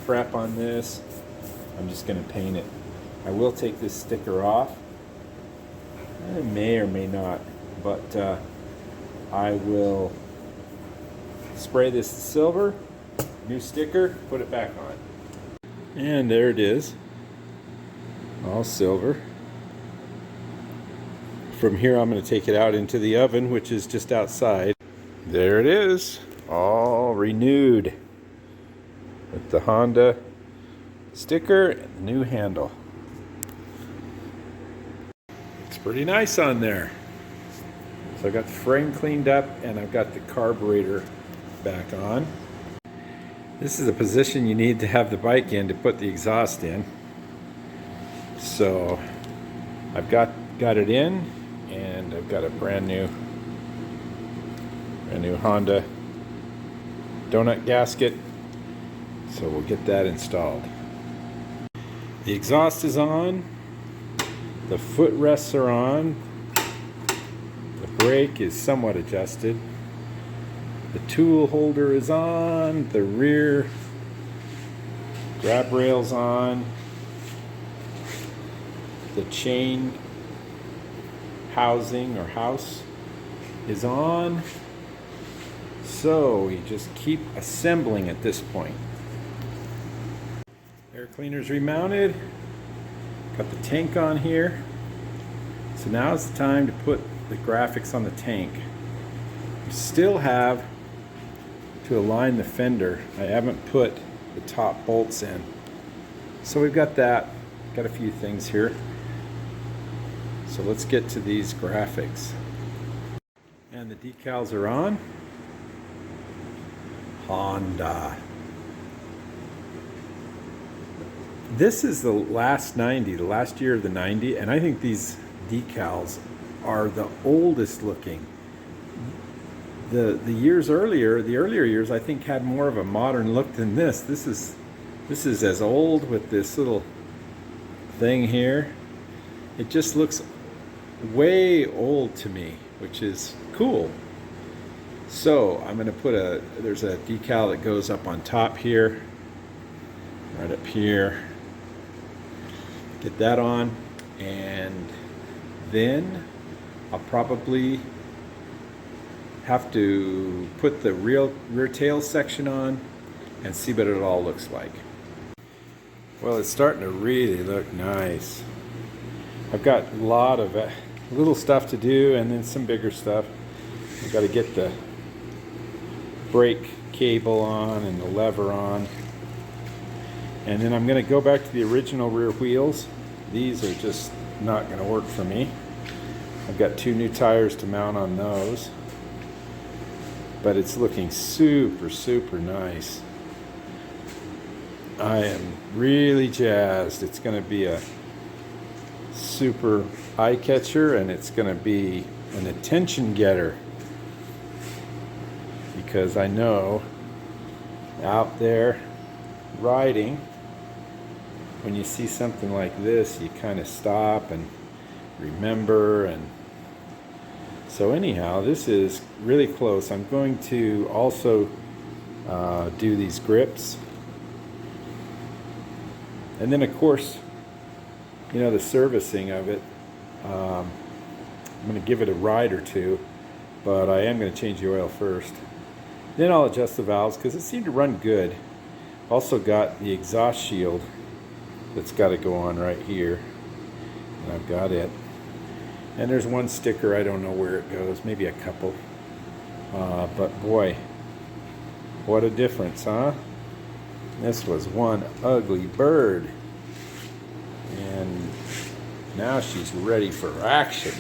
prep on this. I'm just going to paint it. I will take this sticker off. I may or may not, but I will spray this silver, new sticker, put it back on. And there it is, all silver. From here I'm going to take it out into the oven, which is just outside. There it is, all renewed with the Honda sticker and the new handle. It's pretty nice on there. So I got the frame cleaned up and I've got the carburetor back on. This is a position you need to have the bike in to put the exhaust in. So I've got it in, and I've got a brand new Honda donut gasket. So we'll get that installed. The exhaust is on. The footrests are on. The brake is somewhat adjusted. The tool holder is on, the rear grab rail's on, the chain housing or house is on. So we just keep assembling at this point. Air cleaner's remounted, got the tank on here. So now's the time to put the graphics on the tank. We still have to align the fender. I haven't put the top bolts in. So we've got that. Got a few things here. So let's get to these graphics. And the decals are on. Honda. This is the last 90, the last year of the 90, and I think these decals are the oldest looking. The years earlier, the earlier years, I think had more of a modern look than this. This is as old with this little thing here. It just looks way old to me, which is cool. So I'm going to put there's a decal that goes up on top here, right up here. Get that on, and then I'll probably have to put the rear tail section on and see what it all looks like. Well, it's starting to really look nice. I've got a lot of little stuff to do and then some bigger stuff. I've got to get the brake cable on and the lever on. And then I'm going to go back to the original rear wheels. These are just not going to work for me. I've got 2 new tires to mount on those. But it's looking super, super nice. I am really jazzed. It's going to be a super eye catcher, and it's going to be an attention getter. Because I know out there riding, when you see something like this, you kind of stop and remember. And so anyhow, this is really close. I'm going to also do these grips. And then of course, you know, the servicing of it. I'm going to give it a ride or two, but I am going to change the oil first. Then I'll adjust the valves because it seemed to run good. Also got the exhaust shield that's got to go on right here. And I've got it. And there's one sticker, I don't know where it goes, maybe a couple. But boy, what a difference, huh? This was one ugly bird. And now she's ready for action.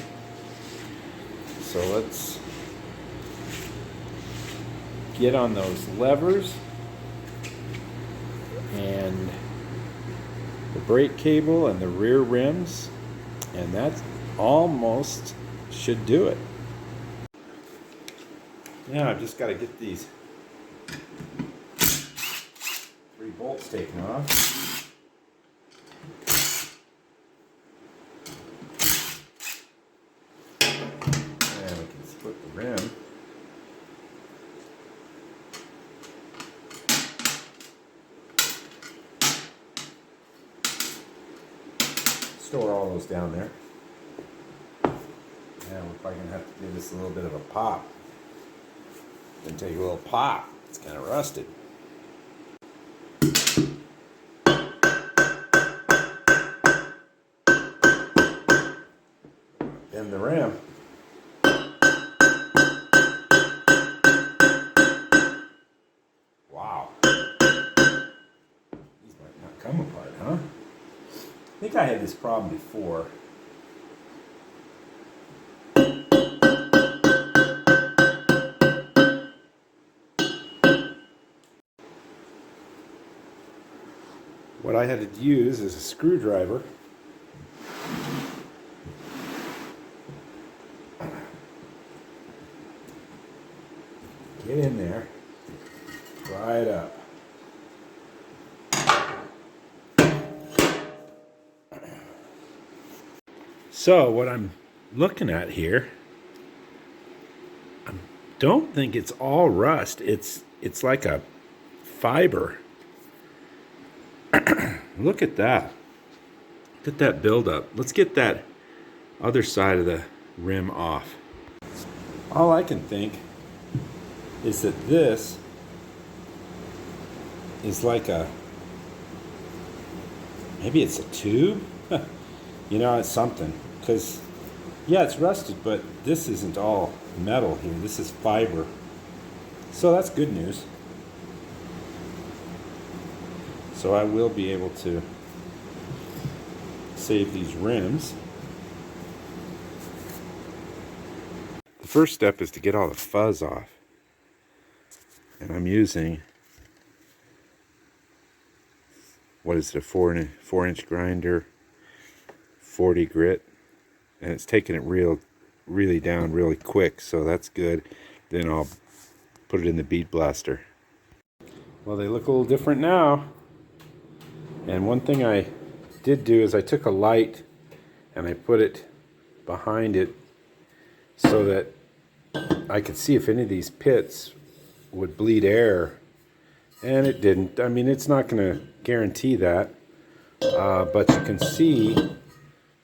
So let's get on those levers and the brake cable and the rear rims, and that almost should do it. Now I've just got to get these 3 bolts taken off. And we can split the rim. Store all those down there. Yeah, we're probably going to have to give this a little bit of a pop. Then take a little pop. It's kind of rusted. Bend the rim. Wow. These might not come apart, huh? I think I had this problem before. What I had to use is a screwdriver. Get in there, pry it up. So what I'm looking at here, I don't think it's all rust. It's like a fiber. Look at that. Look at that buildup. Let's get that other side of the rim off. All I can think is that this is like maybe it's a tube. You know, it's something. Because, yeah, it's rusted, but this isn't all metal here. This is fiber. So that's good news. So I will be able to save these rims. The first step is to get all the fuzz off. And I'm using, what is it, a 4-inch grinder, 40 grit. And it's taking it really down really quick, so that's good. Then I'll put it in the bead blaster. Well, they look a little different now. And one thing I did do is I took a light and I put it behind it so that I could see if any of these pits would bleed air, and it didn't. I mean, it's not going to guarantee that, but you can see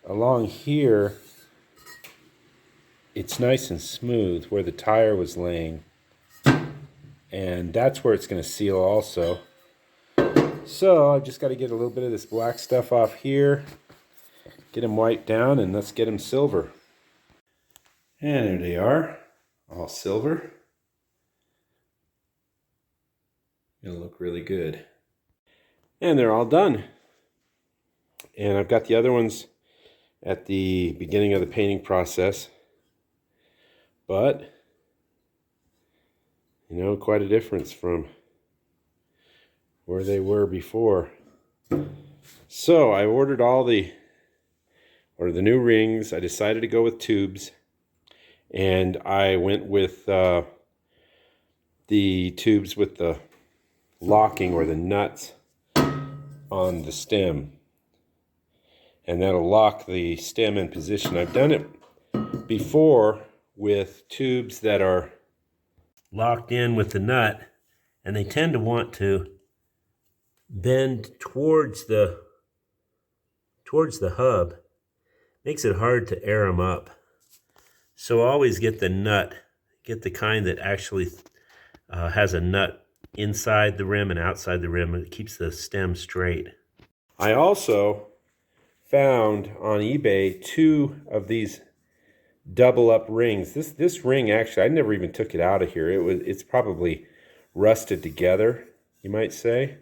along here it's nice and smooth where the tire was laying, and that's where it's going to seal also. So I've just got to get a little bit of this black stuff off here, get them wiped down, and let's get them silver. And there they are, all silver. It'll look really good. And they're all done. And I've got the other ones at the beginning of the painting process. But, you know, quite a difference from where they were before. So I ordered the new rings. I decided to go with tubes. And I went with the tubes with the locking or the nuts on the stem, and that'll lock the stem in position. I've done it before with tubes that are locked in with the nut, and they tend to want to bend towards the hub. Makes it hard to air them up. So always get the nut, get the kind that actually has a nut inside the rim and outside the rim. It keeps the stem straight. I also found on eBay 2 of these double up rings. This ring, actually, I never even took it out of here. It's probably rusted together, you might say,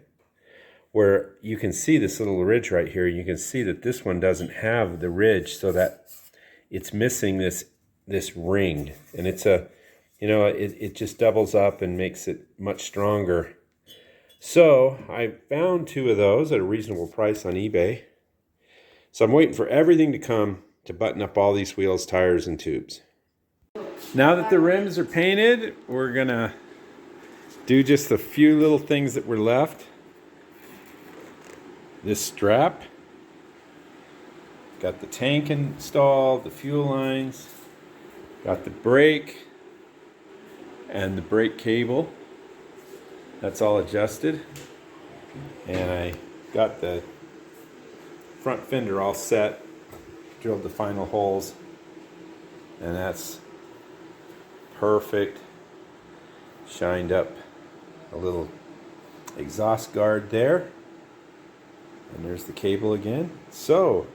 where you can see this little ridge right here. You can see that this one doesn't have the ridge, so that it's missing this ring, and it's a, you know, it just doubles up and makes it much stronger. So I found two of those at a reasonable price on eBay. So I'm waiting for everything to come to button up all these wheels, tires, and tubes. Now that the rims are painted, we're gonna do just the few little things that were left. This strap, got the tank installed, the fuel lines, got the brake and the brake cable. That's all adjusted. And I got the front fender all set, drilled the final holes, and that's perfect. Shined up a little exhaust guard there, and there's the cable again. So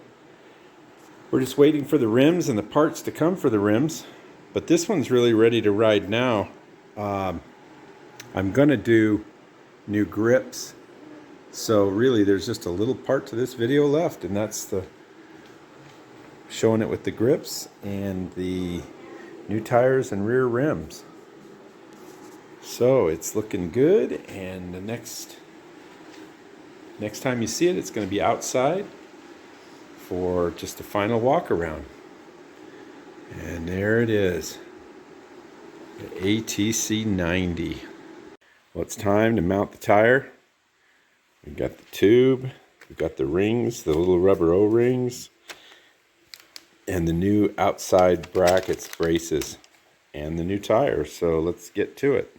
we're just waiting for the rims and the parts to come for the rims, but this one's really ready to ride now. I'm gonna do new grips, so really there's just a little part to this video left, and that's the showing it with the grips and the new tires and rear rims. So it's looking good, and the next time you see it, it's going to be outside for just a final walk around. And there it is, the ATC90. Well, it's time to mount the tire. We've got the tube, we've got the rings, the little rubber O-rings, and the new outside brackets, braces, and the new tire. So let's get to it.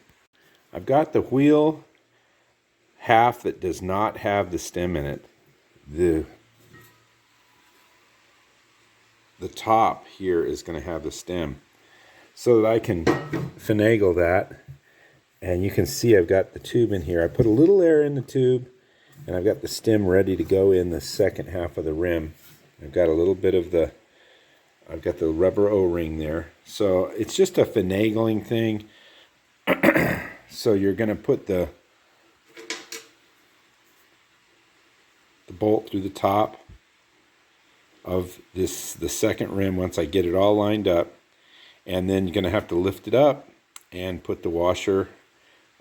I've got the wheel half that does not have the stem in it. The top here is going to have the stem, so that I can finagle that. And you can see I've got the tube in here. I put a little air in the tube, and I've got the stem ready to go in the second half of the rim. I've got a little bit of I've got the rubber O-ring there. So it's just a finagling thing. So you're going to put the bolt through the top of the second rim once I get it all lined up. And then you're going to have to lift it up and put the washer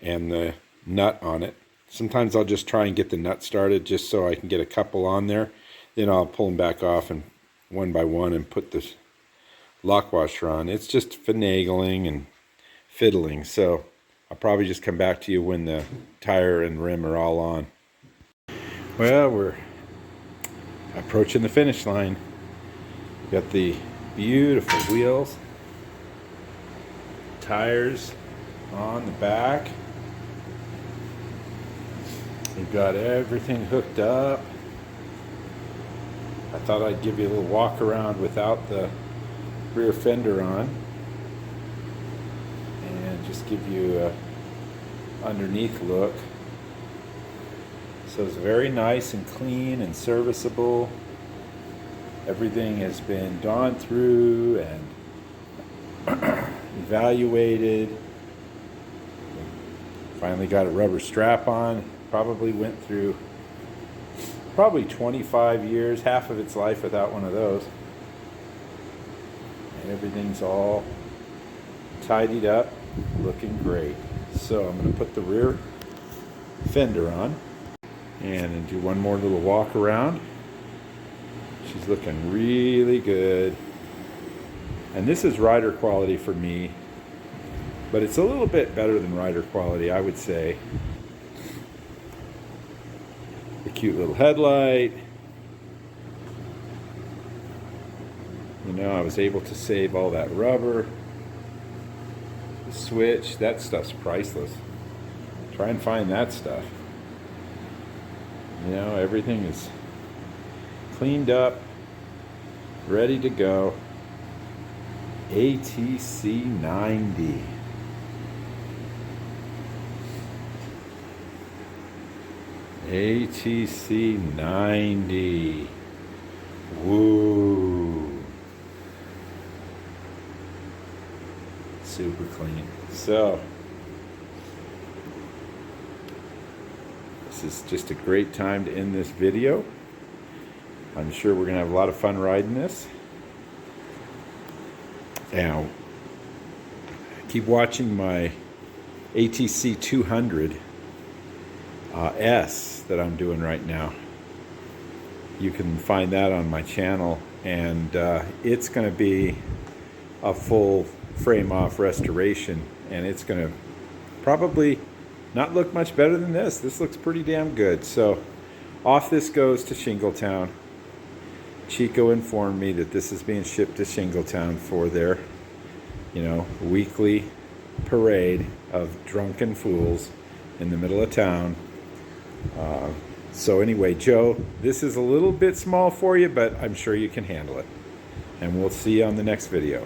and the nut on it. Sometimes I'll just try and get the nut started just so I can get a couple on there. Then I'll pull them back off and one by one and put the lock washer on. It's just finagling and fiddling. So I'll probably just come back to you when the tire and rim are all on. Well, we're approaching the finish line. We've got the beautiful wheels, tires on the back. We've got everything hooked up. I thought I'd give you a little walk around without the rear fender on, and just give you a underneath look. So it's very nice and clean and serviceable. Everything has been gone through and evaluated. Finally got a rubber strap on. Probably went through 25 years, half of its life without one of those. And everything's all tidied up, looking great. So I'm going to put the rear fender on and do one more little walk around. She's looking really good. And this is rider quality for me, but it's a little bit better than rider quality, I would say. The cute little headlight. You know, I was able to save all that rubber. The switch, that stuff's priceless. Try and find that stuff. You know, everything is cleaned up, ready to go. ATC90. ATC90. Woo. Super clean. So, this is just a great time to end this video. I'm sure we're going to have a lot of fun riding this. Now, keep watching my ATC200. S that I'm doing right now. You can find that on my channel, and it's going to be a full frame off restoration, and it's going to probably not look much better than this. This looks pretty damn good. So off this goes to Shingletown. Chico informed me that this is being shipped to Shingletown for their, weekly parade of drunken fools in the middle of town. So anyway, Joe, this is a little bit small for you, but I'm sure you can handle it. And we'll see you on the next video.